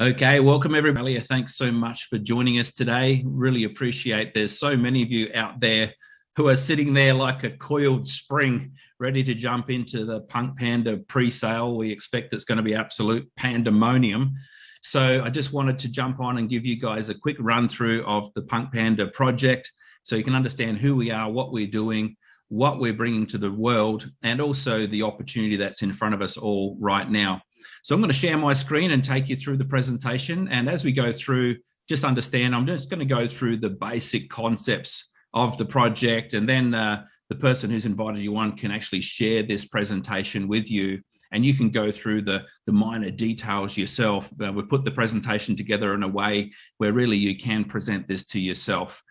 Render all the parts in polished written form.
Okay, welcome everybody. Thanks so much for joining us today. Really appreciate there's so many of you out there who are sitting there like a coiled spring, ready to jump into the PunkPanda pre-sale. We expect it's going to be absolute pandemonium. So I just wanted to jump on and give you guys a quick run through of the PunkPanda project so you can understand who we are, what we're doing, what we're bringing to the world, and also the opportunity that's in front of us all right now. So I'm going to share my screen and take you through the presentation. And as we go through, just understand, I'm just going to go through the basic concepts of the project. And then the person who's invited you on can actually share this presentation with you. And you can go through the minor details yourself. We put the presentation together in a way where really you can present this to yourself.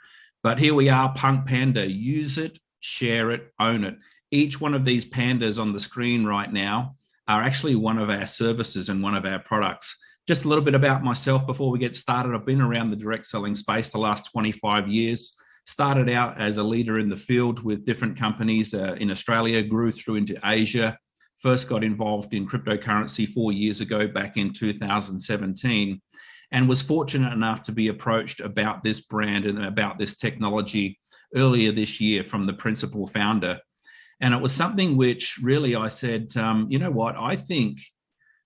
But here we are, PunkPanda. Use it, share it, own it. Each one of these pandas on the screen right now are actually one of our services and one of our products. Just a little bit about myself before we get started. I've been around the direct selling space the last 25 years. Started out as a leader in the field with different companies in Australia, grew through into Asia. First got involved in cryptocurrency 4 years ago, back in 2017, and was fortunate enough to be approached about this brand and about this technology earlier this year from the principal founder. And it was something which really I said, you know what, I think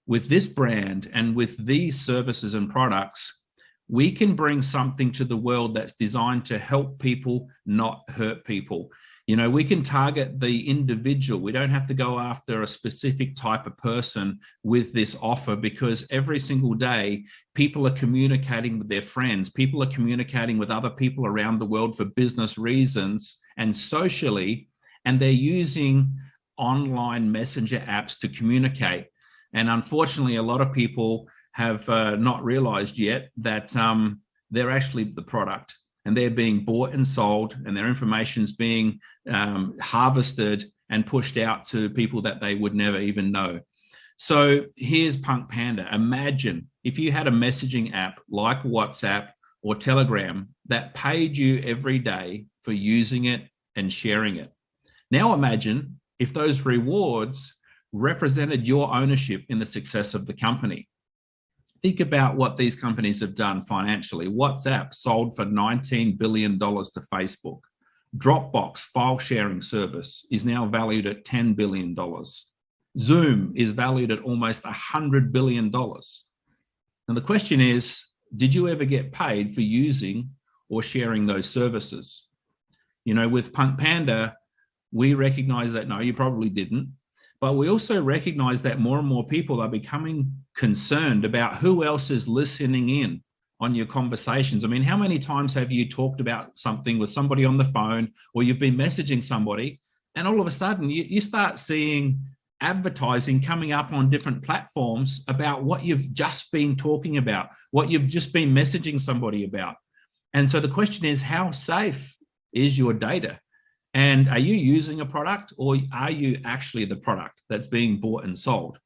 with this brand and with these services and products, we can bring something to the world that's designed to help people, not hurt people. You know, we can target the individual. We don't have to go after a specific type of person with this offer, because every single day, people are communicating with their friends. People are communicating with other people around the world for business reasons and socially, and they're using online messenger apps to communicate. And unfortunately, a lot of people have not realized yet that they're actually the product, and they're being bought and sold, and their information is being harvested and pushed out to people that they would never even know. So here's PunkPanda. Imagine if you had a messaging app like WhatsApp or Telegram that paid you every day for using it and sharing it. Now imagine if those rewards represented your ownership in the success of the company. Think about what these companies have done financially. WhatsApp sold for $19 billion to Facebook. Dropbox file sharing service is now valued at $10 billion. Zoom is valued at almost $100 billion. Now the question is, did you ever get paid for using or sharing those services? You know, with PunkPanda, we recognize that no, you probably didn't. But we also recognize that more and more people are becoming concerned about who else is listening in on your conversations. I mean, how many times have you talked about something with somebody on the phone, or you've been messaging somebody, and all of a sudden you start seeing advertising coming up on different platforms about what you've just been talking about, what you've just been messaging somebody about. And so the question is, how safe is your data? And are you using a product, or are you actually the product that's being bought and sold?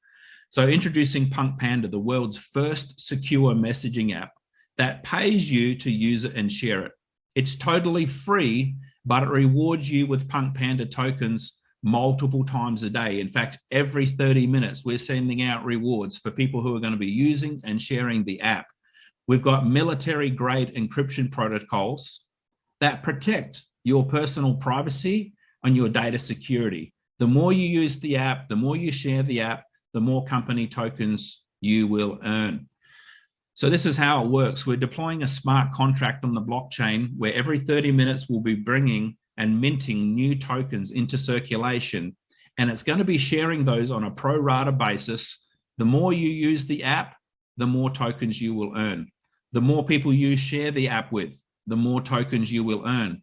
So introducing PunkPanda, the world's first secure messaging app that pays you to use it and share it. It's totally free, but it rewards you with PunkPanda tokens multiple times a day. In fact, every 30 minutes, we're sending out rewards for people who are going to be using and sharing the app. We've got military-grade encryption protocols that protect your personal privacy and your data security. The more you use the app, the more you share the app, the more company tokens you will earn. So this is how it works. We're deploying a smart contract on the blockchain where every 30 minutes we'll be bringing and minting new tokens into circulation. And it's going to be sharing those on a pro rata basis. The more you use the app, the more tokens you will earn. The more people you share the app with, the more tokens you will earn.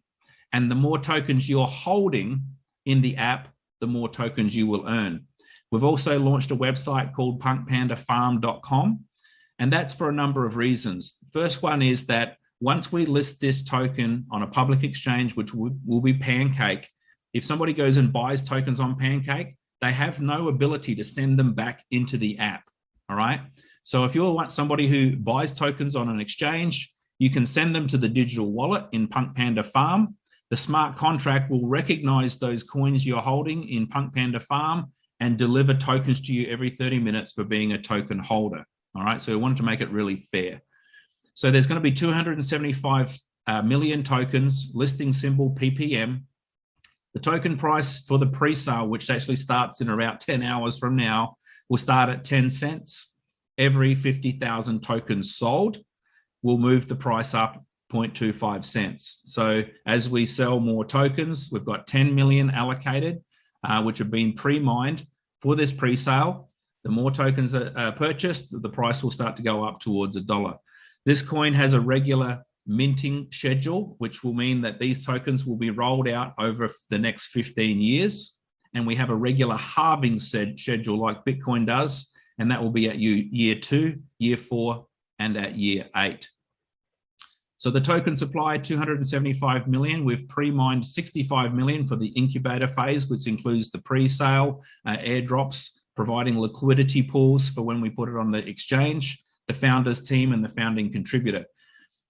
And the more tokens you're holding in the app, the more tokens you will earn. We've also launched a website called punkpandafarm.com, and that's for a number of reasons. The first one is that once we list this token on a public exchange, which will be Pancake, if somebody goes and buys tokens on Pancake, they have no ability to send them back into the app, all right? So if you want somebody who buys tokens on an exchange, you can send them to the digital wallet in PunkPanda Farm. The smart contract will recognize those coins you're holding in PunkPanda Farm and deliver tokens to you every 30 minutes for being a token holder, All right, so we wanted to make it really fair. So there's going to be 275 million tokens, listing symbol PPM. The token price for the pre-sale, which actually starts in about 10 hours from now, will start at 10 cents. Every 50,000 tokens sold will move the price up 0.25 cents. So as we sell more tokens, we've got 10 million allocated, which have been pre-mined for this pre-sale. The more tokens are purchased, the price will start to go up towards $1. This coin has a regular minting schedule, which will mean that these tokens will be rolled out over the next 15 years. And we have a regular halving schedule like Bitcoin does, and that will be at year 2, year 4, and at year 8. So the token supply, 275 million. We've pre-mined 65 million for the incubator phase, which includes the pre-sale, airdrops, providing liquidity pools for when we put it on the exchange, the founders team, and the founding contributor.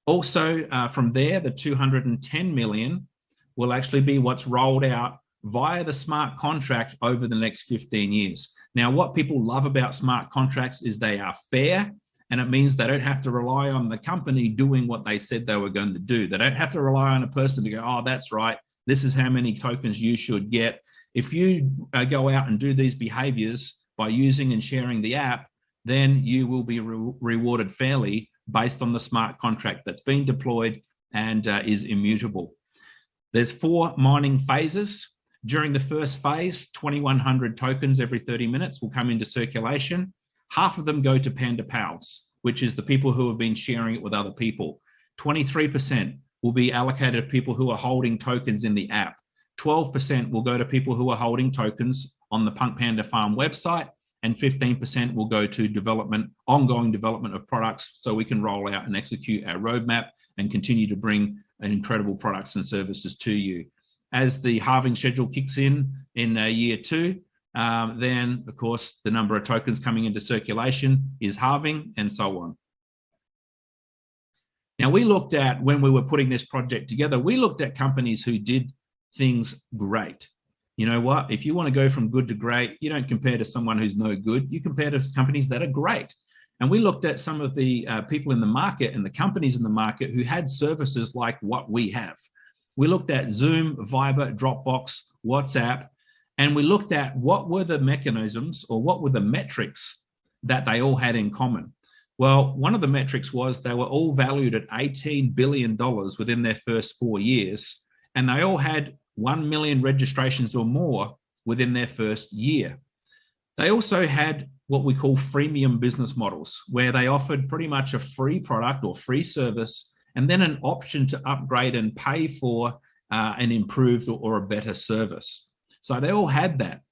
Also, from there, the 210 million will actually be what's rolled out via the smart contract over the next 15 years. Now, what people love about smart contracts is they are fair, and it means they don't have to rely on the company doing what they said they were going to do. They don't have to rely on a person to go, oh, that's right, this is how many tokens you should get. If you go out and do these behaviors by using and sharing the app, then you will be rewarded fairly based on the smart contract that's been deployed and is immutable. There's 4 mining phases. During the first phase, 2,100 tokens every 30 minutes will come into circulation. Half of them go to Panda Pals, which is the people who have been sharing it with other people. 23% will be allocated to people who are holding tokens in the app. 12% will go to people who are holding tokens on the PunkPanda farm website, and 15% will go to ongoing development of products, so we can roll out and execute our roadmap and continue to bring incredible products and services to you. As the halving schedule kicks in year 2, then of course the number of tokens coming into circulation is halving, and so on. Now, we looked at, when we were putting this project together, we looked at companies who did things great. You know what? If you want to go from good to great, you don't compare to someone who's no good. You compare to companies that are great. And we looked at some of the people in the market and the companies in the market who had services like what we have. We looked at Zoom, Viber, Dropbox, WhatsApp, and we looked at what were the mechanisms or what were the metrics that they all had in common. Well, one of the metrics was they were all valued at $18 billion within their first 4 years, and they all had 1 million registrations or more within their first year. They also had what we call freemium business models, where they offered pretty much a free product or free service, and then an option to upgrade and pay for an improved or a better service. So they all had that.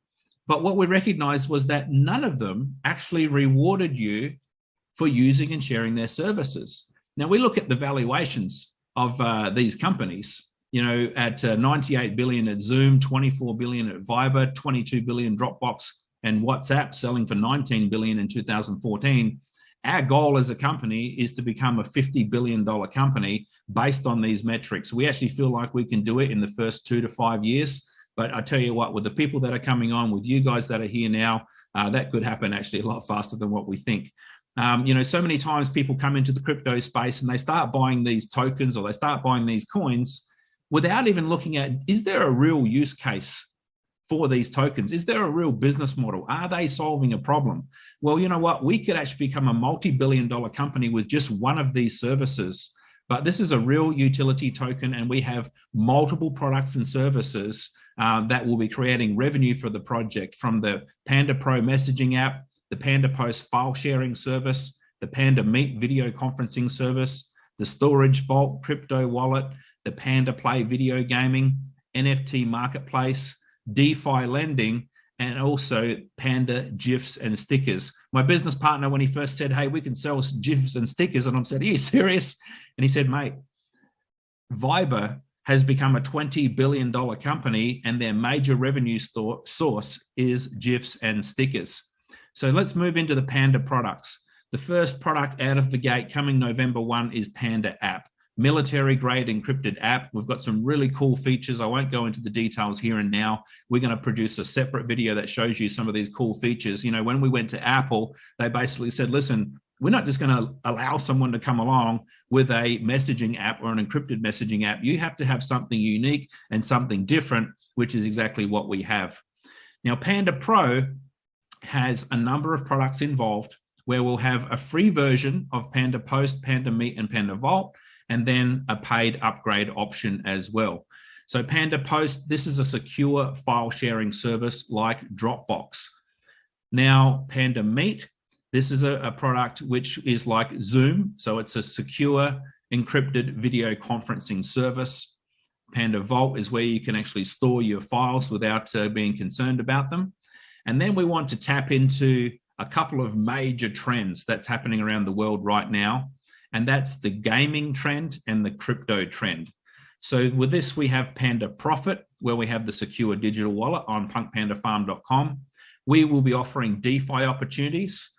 But what we recognized was that none of them actually rewarded you for using and sharing their services. Now, we look at the valuations of these companies, you know, at 98 billion at Zoom, 24 billion at Viber, 22 billion Dropbox and WhatsApp, selling for 19 billion in 2014. Our goal as a company is to become a $50 billion company based on these metrics. We actually feel like we can do it in the first 2 to 5 years. But I tell you what, with the people that are coming on, with you guys that are here now, that could happen actually a lot faster than what we think. You know, so many times people come into the crypto space and they start buying these tokens or they start buying these coins without even looking at, is there a real use case for these tokens? Is there a real business model? Are they solving a problem? Well, you know what? We could actually become a multi-billion-dollar company with just one of these services. But this is a real utility token, and we have multiple products and services that will be creating revenue for the project, from the Panda Pro messaging app, the PandaPost file sharing service, the PandaMeet video conferencing service, the storage vault crypto wallet, the PandaPlay video gaming, NFT marketplace, DeFi lending, and also Panda GIFs and stickers. My business partner, when he first said, hey, we can sell GIFs and stickers, and I said, are you serious? And he said, mate, Viber has become a $20 billion company, and their major revenue source is GIFs and stickers. So let's move into the Panda products. The first product out of the gate coming November 1 is PandaApp. Military grade encrypted app. We've got some really cool features. I won't go into the details here and now. We're going to produce a separate video that shows you some of these cool features. You know, when we went to Apple, they basically said, listen, We're not just going to allow someone to come along with a messaging app or an encrypted messaging app. You have to have something unique and something different, which is exactly what we have. Now, Panda Pro has a number of products involved where we'll have a free version of PandaPost, PandaMeet, and PandaVault, and then a paid upgrade option as well. So PandaPost, this is a secure file sharing service like Dropbox. Now, PandaMeet, this is a product which is like Zoom. So it's a secure encrypted video conferencing service. PandaVault is where you can actually store your files without being concerned about them. And then we want to tap into a couple of major trends that's happening around the world right now. And that's the gaming trend and the crypto trend. So with this, we have PandaProfit, where we have the secure digital wallet on punkpandafarm.com. We will be offering DeFi opportunities.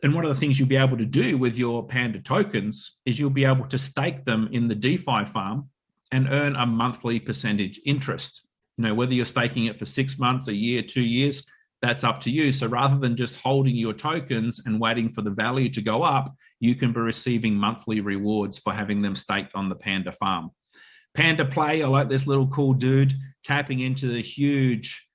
And one of the things you'll be able to do with your Panda tokens is you'll be able to stake them in the DeFi farm and earn a monthly percentage interest. You know, whether you're staking it for 6 months, a year, 2 years, that's up to you. So rather than just holding your tokens and waiting for the value to go up, you can be receiving monthly rewards for having them staked on the Panda farm. PandaPlay, I like this little cool dude tapping into the huge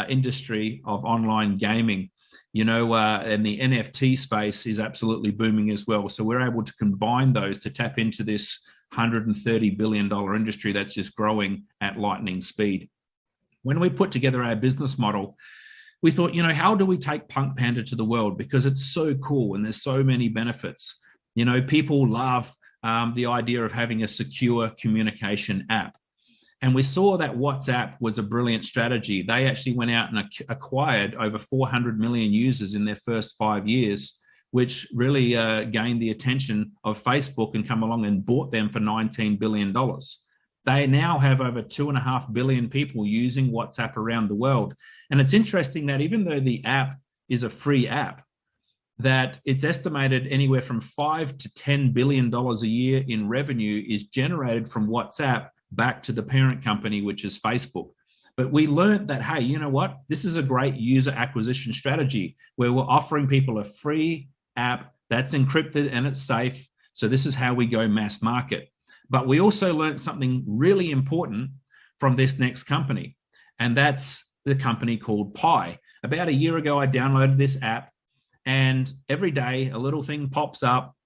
industry of online gaming. You know, and the NFT space is absolutely booming as well. So we're able to combine those to tap into this $130 billion industry that's just growing at lightning speed. When we put together our business model, we thought, you know, how do we take PunkPanda to the world? Because it's so cool and there's so many benefits. You know, people love the idea of having a secure communication app. And we saw that WhatsApp was a brilliant strategy. They actually went out and acquired over 400 million users in their first 5 years, which really gained the attention of Facebook and come along and bought them for $19 billion. They now have over 2.5 billion people using WhatsApp around the world. And it's interesting that even though the app is a free app, that it's estimated anywhere from $5 to $10 billion a year in revenue is generated from WhatsApp back to the parent company, which is Facebook. But we learned that, hey, you know what? This is a great user acquisition strategy where we're offering people a free app that's encrypted and it's safe. So this is how we go mass market. But we also learned something really important from this next company, and that's the company called Pi. About a year ago, I downloaded this app, and every day a little thing pops up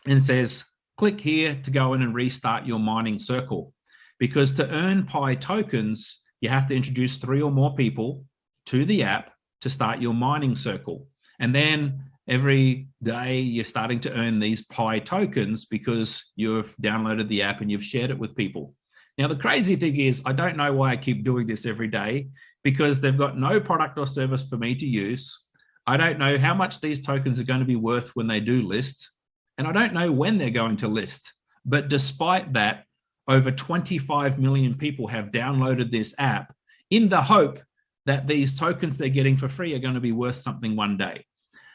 and says, click here to go in and restart your mining circle. Because to earn Pi tokens, you have to introduce 3 or more people to the app to start your mining circle. And then every day you're starting to earn these Pi tokens because you've downloaded the app and you've shared it with people. Now, the crazy thing is, I don't know why I keep doing this every day, because they've got no product or service for me to use. I don't know how much these tokens are going to be worth when they do list, and I don't know when they're going to list. But despite that, over 25 million people have downloaded this app in the hope that these tokens they're getting for free are going to be worth something one day.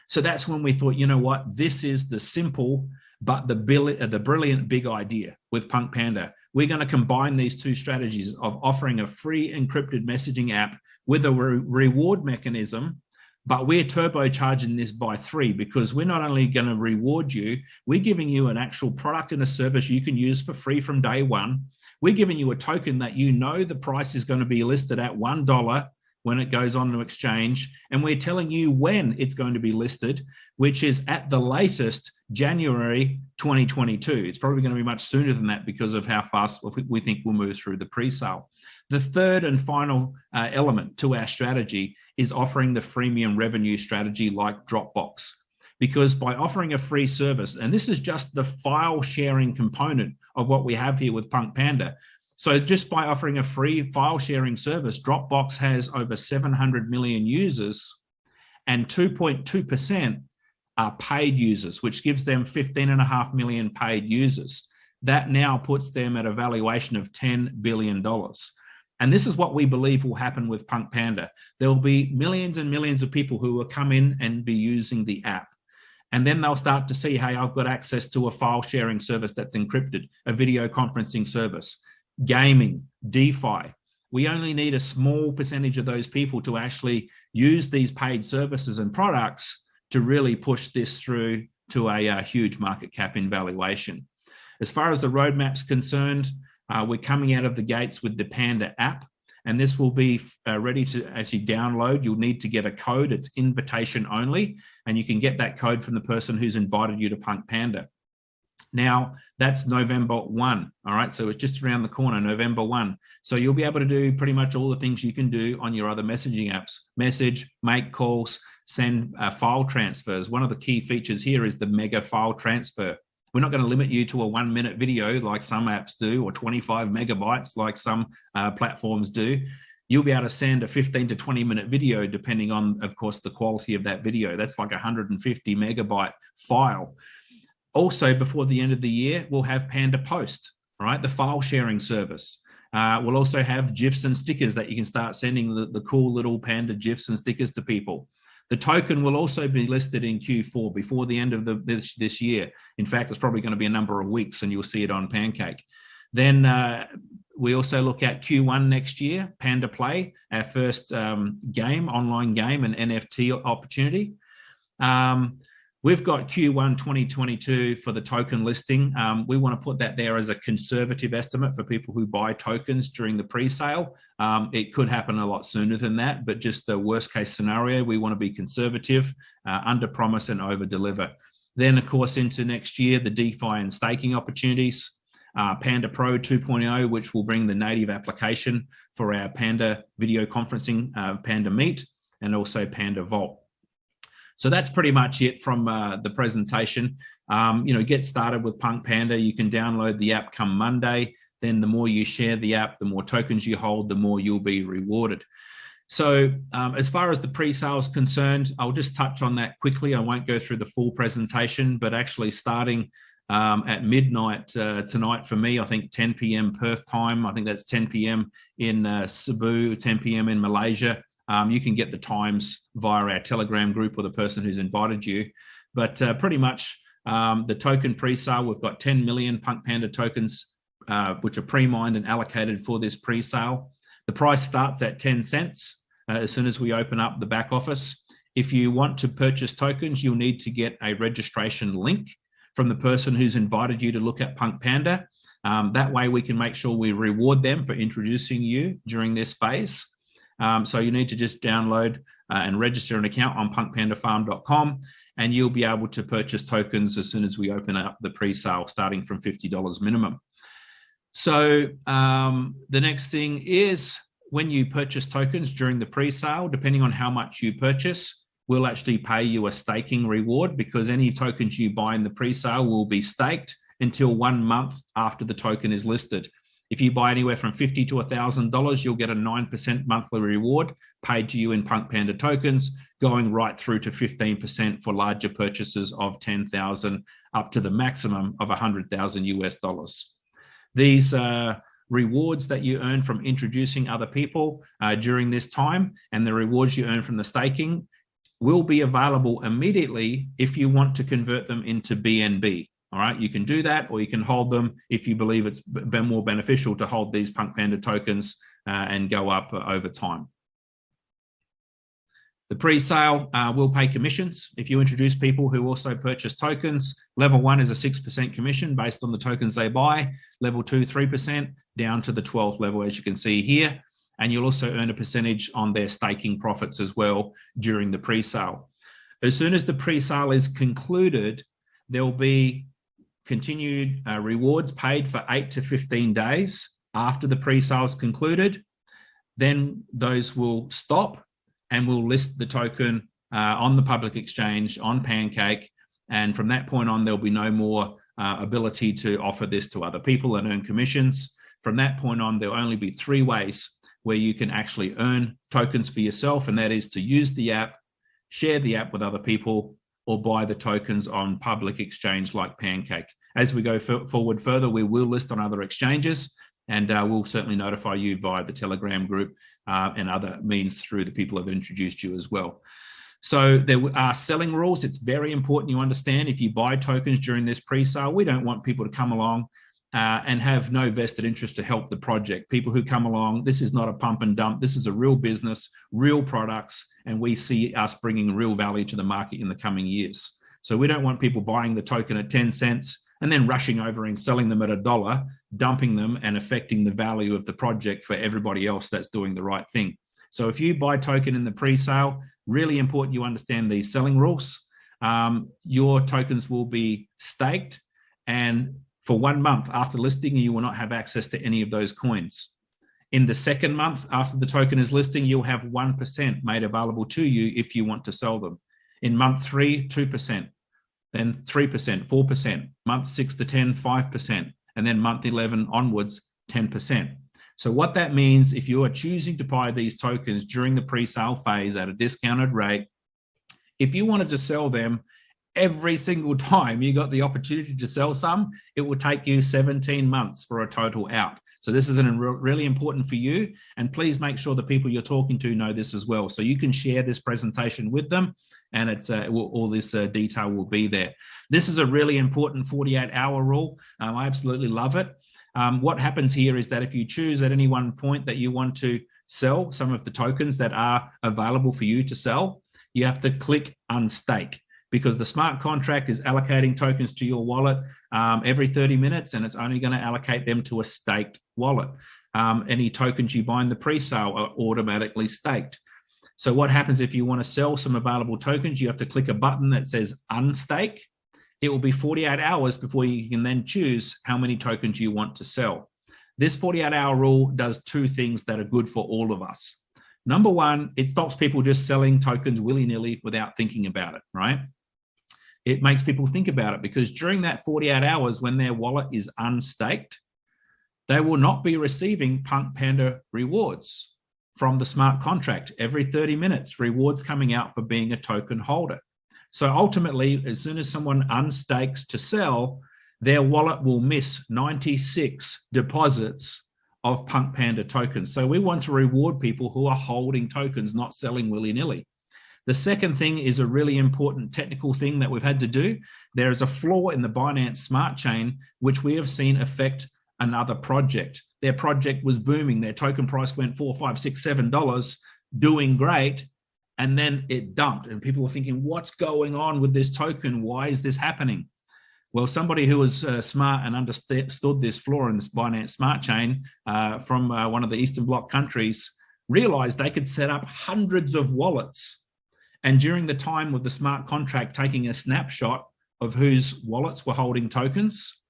So that's when we thought, you know what, this is the simple but the brilliant big idea with PunkPanda. We're going to combine these two strategies of offering a free encrypted messaging app with a reward mechanism, but we're turbocharging this by 3, because we're not only going to reward you, we're giving you an actual product and a service you can use for free from day one. We're giving you a token that you know the price is going to be listed at $1 when it goes on to exchange. And we're telling you when it's going to be listed, which is at the latest January 2022. It's probably going to be much sooner than that because of how fast we think we'll move through the pre-sale. The third and final element to our strategy is offering the freemium revenue strategy like Dropbox. Because by offering a free service, and this is just the file sharing component of what we have here with PunkPanda. So just by offering a free file sharing service, Dropbox has over 700 million users, and 2.2% are paid users, which gives them 15.5 million paid users. That now puts them at a valuation of $10 billion. And this is what we believe will happen with PunkPanda. There will be millions and millions of people who will come in and be using the app. And then they'll start to see, hey, I've got access to a file sharing service that's encrypted, a video conferencing service, gaming, DeFi. We only need a small percentage of those people to actually use these paid services and products to really push this through to a huge market cap in valuation. As far as the roadmap's concerned, we're coming out of the gates with the Panda app, and this will be ready to actually download. You'll need to get a code. It's invitation only, and you can get that code from the person who's invited you to PunkPanda. Now, that's November 1, all right? So it's just around the corner, November 1. So you'll be able to do pretty much all the things you can do on your other messaging apps. Message, make calls, send file transfers. One of the key features here is the mega file transfer. We're not going to limit you to a 1-minute video like some apps do, or 25 megabytes like some platforms do. You'll be able to send a 15 to 20-minute video, depending on, of course, the quality of that video. That's like a 150 megabyte file. Also, before the end of the year, we'll have PandaPost, right? The file sharing service. We'll also have GIFs and stickers that you can start sending the cool little Panda GIFs and stickers to people. The token will also be listed in Q4 before the end of this year. In fact, it's probably going to be a number of weeks, and you'll see it on Pancake. Then we also look at Q1 next year, PandaPlay, our first online game and NFT opportunity. We've got Q1 2022 for the token listing. We want to put that there as a conservative estimate for people who buy tokens during the pre-sale. It could happen a lot sooner than that, but just the worst case scenario, we want to be conservative, under promise and over deliver. Then, of course, into next year, the DeFi and staking opportunities, Panda Pro 2.0, which will bring the native application for our Panda video conferencing, PandaMeet, and also PandaVault. So that's pretty much it from the presentation. Get started with PunkPanda. You can download the app come Monday. Then the more you share the app, the more tokens you hold, the more you'll be rewarded. So as far as the pre-sale is concerned, I'll just touch on that quickly. I won't go through the full presentation, but actually starting at midnight tonight for me, I think 10 p.m. Perth time. I think that's 10 p.m. in Cebu, 10 p.m. in Malaysia. You can get the times via our Telegram group or the person who's invited you. But pretty much the token pre-sale, we've got 10 million PunkPanda tokens, which are pre-mined and allocated for this pre-sale. The price starts at 10 cents as soon as we open up the back office. If you want to purchase tokens, you'll need to get a registration link from the person who's invited you to look at PunkPanda. That way we can make sure we reward them for introducing you during this phase. So you need to just download and register an account on punkpandafarm.com, and you'll be able to purchase tokens as soon as we open up the pre-sale, starting from $50 minimum. So the next thing is, when you purchase tokens during the pre-sale, depending on how much you purchase, we'll actually pay you a staking reward, because any tokens you buy in the pre-sale will be staked until 1 month after the token is listed. If you buy anywhere from $50 to $1,000, you'll get a 9% monthly reward paid to you in PunkPanda tokens, going right through to 15% for larger purchases of 10,000 up to the maximum of 100,000 US dollars. These rewards that you earn from introducing other people during this time, and the rewards you earn from the staking, will be available immediately if you want to convert them into BNB. All right, you can do that, or you can hold them if you believe it's been more beneficial to hold these PunkPanda tokens and go up over time. The pre-sale will pay commissions if you introduce people who also purchase tokens. Level 1 is a 6% commission based on the tokens they buy. Level 2, 3%, down to the 12th level, as you can see here. And you'll also earn a percentage on their staking profits as well during the pre-sale. As soon as the pre-sale is concluded, there will be continued rewards paid for 8 to 15 days after the pre-sale is concluded. Then those will stop, and we'll list the token on the public exchange on Pancake. And from that point on, there'll be no more ability to offer this to other people and earn commissions. From that point on, there'll only be 3 ways where you can actually earn tokens for yourself, and that is to use the app, share the app with other people, or buy the tokens on public exchange like Pancake. As we go forward further, we will list on other exchanges, and we'll certainly notify you via the Telegram group and other means through the people who have introduced you as well. So there are selling rules. It's very important you understand, if you buy tokens during this pre-sale, we don't want people to come along and have no vested interest to help the project. People who come along, this is not a pump and dump. This is a real business, real products, and we see us bringing real value to the market in the coming years. So we don't want people buying the token at 10 cents and then rushing over and selling them at $1, dumping them and affecting the value of the project for everybody else that's doing the right thing. So if you buy token in the pre-sale, really important you understand these selling rules. Your tokens will be staked, and for 1 month after listing, you will not have access to any of those coins. In the second month after the token is listing, you'll have 1% made available to you if you want to sell them. In month 3, 2%, then 3%, 4%, month 6 to 10, 5%, and then month 11 onwards, 10%. So what that means, if you are choosing to buy these tokens during the pre-sale phase at a discounted rate, if you wanted to sell them every single time you got the opportunity to sell some, it will take you 17 months for a total out. So this is really important for you, and please make sure the people you're talking to know this as well. So you can share this presentation with them, and all this detail will be there. This is a really important 48-hour rule. I absolutely love it. What happens here is that if you choose at any one point that you want to sell some of the tokens that are available for you to sell, you have to click unstake, because the smart contract is allocating tokens to your wallet every 30 minutes, and it's only going to allocate them to a staked wallet. Any tokens you buy in the pre-sale are automatically staked. So what happens if you want to sell some available tokens? You have to click a button that says unstake. It will be 48 hours before you can then choose how many tokens you want to sell. This 48-hour rule does two things that are good for all of us. Number one, it stops people just selling tokens willy-nilly without thinking about it, right? It makes people think about it, because during that 48 hours when their wallet is unstaked, they will not be receiving PunkPanda rewards from the smart contract. Every 30 minutes, rewards coming out for being a token holder. So ultimately, as soon as someone unstakes to sell, their wallet will miss 96 deposits of PunkPanda tokens. So we want to reward people who are holding tokens, not selling willy-nilly. The second thing is a really important technical thing that we've had to do. There is a flaw in the Binance Smart Chain, which we have seen affect another project. Their project was booming. Their token price went $4, $5, $6, $7, doing great. And then it dumped. And people were thinking, what's going on with this token? Why is this happening? Well, somebody who was smart and understood this flaw in this Binance Smart Chain from one of the Eastern Bloc countries realized they could set up hundreds of wallets. And during the time of the smart contract taking a snapshot of whose wallets were holding tokens,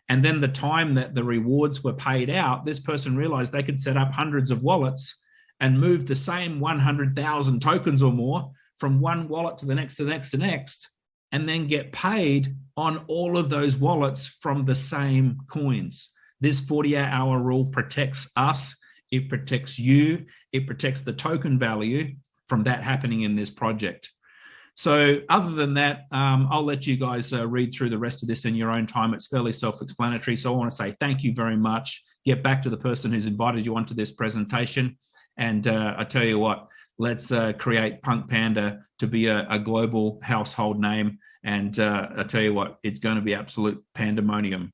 and then the time that the rewards were paid out, this person realized they could set up hundreds of wallets and move the same 100,000 tokens or more from one wallet to the next, to the next, to the next, and then get paid on all of those wallets from the same coins. This 48-hour rule protects us, it protects you, it protects the token value from that happening in this project. So other than that, I'll let you guys read through the rest of this in your own time. It's fairly self-explanatory. So I want to say thank you very much. Get back to the person who's invited you onto this presentation. And I tell you what, let's create PunkPanda to be a global household name. And I tell you what, it's going to be absolute pandemonium.